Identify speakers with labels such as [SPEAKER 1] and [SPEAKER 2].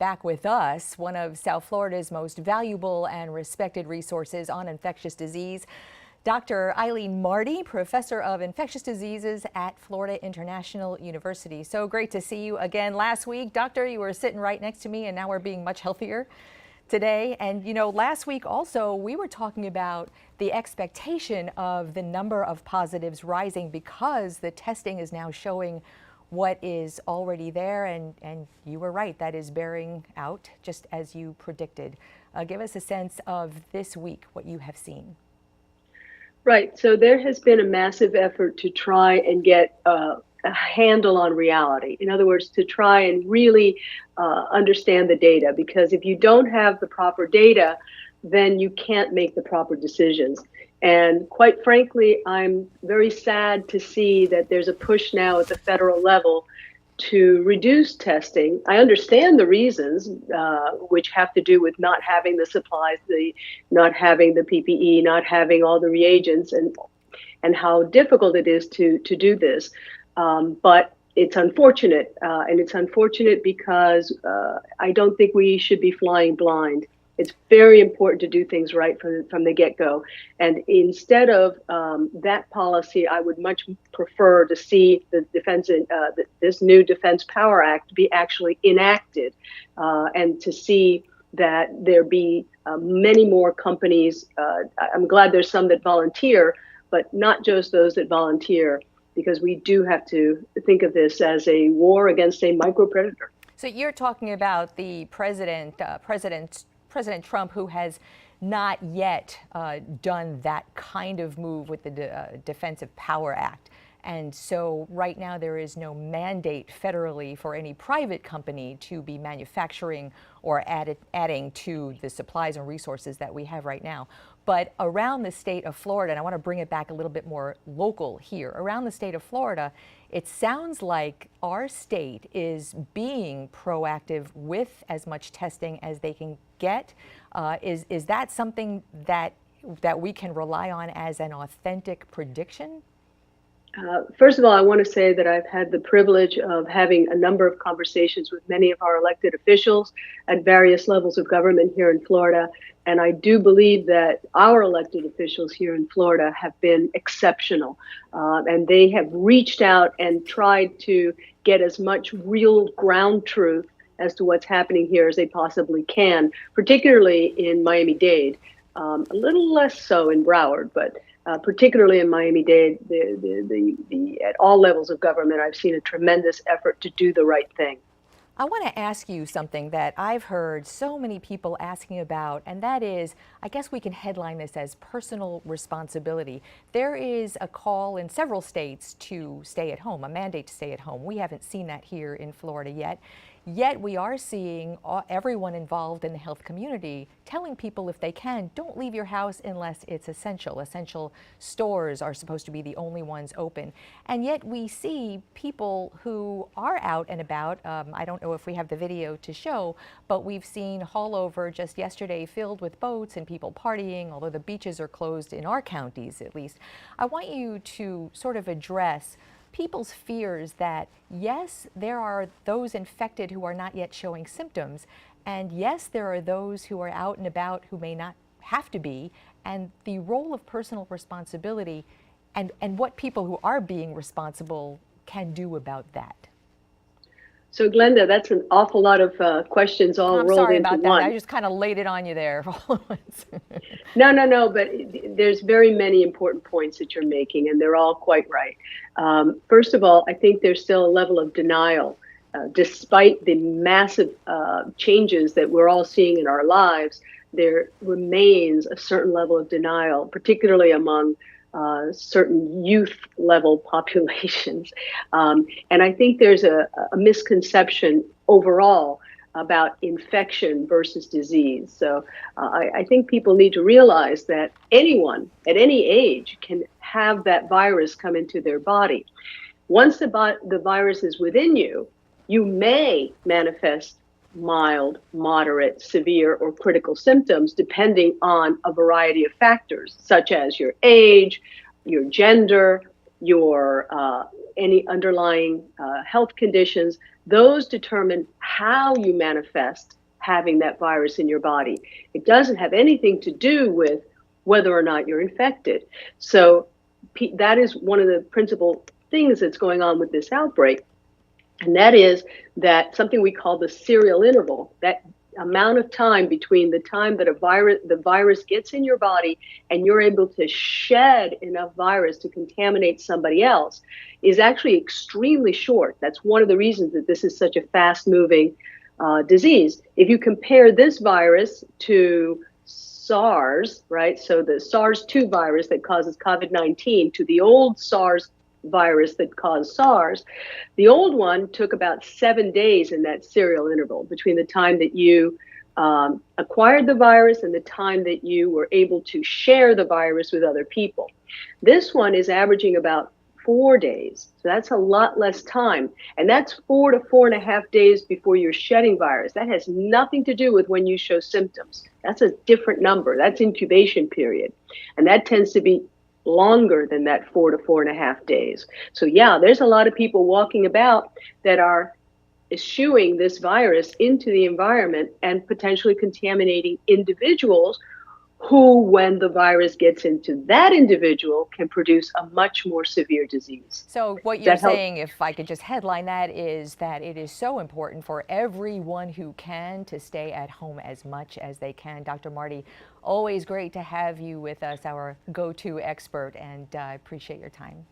[SPEAKER 1] back with us, one of South Florida's most valuable and respected resources on infectious disease, Dr. Aileen Marty, professor of infectious diseases at Florida International University. So great to see you again. Last week, doctor, you were sitting right next to me, and now we're being much healthier today. And you know, last week also we were talking about the expectation of the number of positives rising because the testing is now showing what is already there, and you were right, that is bearing out just as you predicted. Give us a sense of this week, what you have seen.
[SPEAKER 2] Right, so there has been a massive effort to try and get a handle on reality. In other words, to try and really understand the data, because if you don't have the proper data, then you can't make the proper decisions. And quite frankly, I'm very sad to see that there's a push now at the federal level to reduce testing. I understand the reasons, which have to do with not having the supplies, not having the PPE, not having all the reagents, and how difficult it is to do this. But it's unfortunate, and it's unfortunate because I don't think we should be flying blind. It's very important to do things right from the get-go. And instead of that policy, I would much prefer to see the this new Defense Power Act be actually enacted, and to see that there be many more companies. I'm glad there's some that volunteer, but not just those that volunteer, because we do have to think of this as a war against a micropredator.
[SPEAKER 1] So you're talking about the President Trump, who has not yet done that kind of move with the Defensive Power Act. And so right now there is no mandate federally for any private company to be manufacturing or adding to the supplies and resources that we have right now. But around the state of Florida, and I want to bring it back a little bit more local here, around the state of Florida, it sounds like our state is being proactive with as much testing as they can get. Is that something that we can rely on as an authentic prediction?
[SPEAKER 2] First of all, I want to say that I've had the privilege of having a number of conversations with many of our elected officials at various levels of government here in Florida. And I do believe that our elected officials here in Florida have been exceptional. And they have reached out and tried to get as much real ground truth as to what's happening here as they possibly can, particularly in Miami-Dade. A little less so in Broward, but particularly in Miami-Dade, at all levels of government, I've seen a tremendous effort to do the right thing.
[SPEAKER 1] I want to ask you something that I've heard so many people asking about, and that is, I guess we can headline this as personal responsibility. There is a call in several states to stay at home, a mandate to stay at home. We haven't seen that here in Florida yet. Yet we are seeing everyone involved in the health community telling people, if they can, don't leave your house unless it's essential. Essential stores are supposed to be the only ones open. And yet we see people who are out and about. I don't know if we have the video to show, but we've seen Haulover just yesterday filled with boats and people partying, although the beaches are closed in our counties at least. I want you to sort of address people's fears that, yes, there are those infected who are not yet showing symptoms, and yes, there are those who are out and about who may not have to be, and the role of personal responsibility and what people who are being responsible can do about that.
[SPEAKER 2] So Glenda, that's an awful lot of questions all rolled into one.
[SPEAKER 1] I'm sorry about that. I just kind of laid it on you there all at once.
[SPEAKER 2] No, but there's very many important points that you're making, and they're all quite right. First of all, I think there's still a level of denial. Despite the massive changes that we're all seeing in our lives, there remains a certain level of denial, particularly among certain youth level populations. And I think there's a misconception overall about infection versus disease. So I think people need to realize that anyone at any age can have that virus come into their body. Once the virus is within you, you may manifest mild, moderate, severe, or critical symptoms depending on a variety of factors, such as your age, your gender, your any underlying health conditions Those determine how you manifest having that virus in your body. It doesn't have anything to do with whether or not you're infected. So that is one of the principal things that's going on with this outbreak. And that is that something we call the serial interval, that amount of time between the time that the virus gets in your body and you're able to shed enough virus to contaminate somebody else, is actually extremely short. That's one of the reasons that this is such a fast-moving disease. If you compare this virus to SARS, right? So the SARS-2 virus that causes COVID-19 to the old SARS virus that caused SARS, the old one took about 7 days in that serial interval between the time that you acquired the virus and the time that you were able to share the virus with other people. This one is averaging about 4 days. So that's a lot less time. And that's 4 to 4.5 days before you're shedding virus. That has nothing to do with when you show symptoms. That's a different number. That's incubation period. And that tends to be longer than that 4 to 4.5 days. So yeah, there's a lot of people walking about that are eschewing this virus into the environment and potentially contaminating individuals who, when the virus gets into that individual, can produce a much more severe disease.
[SPEAKER 1] So what you're saying, if I could just headline that, is that it is so important for everyone who can to stay at home as much as they can. Dr. Marty, always great to have you with us, our go-to expert, and I appreciate your time.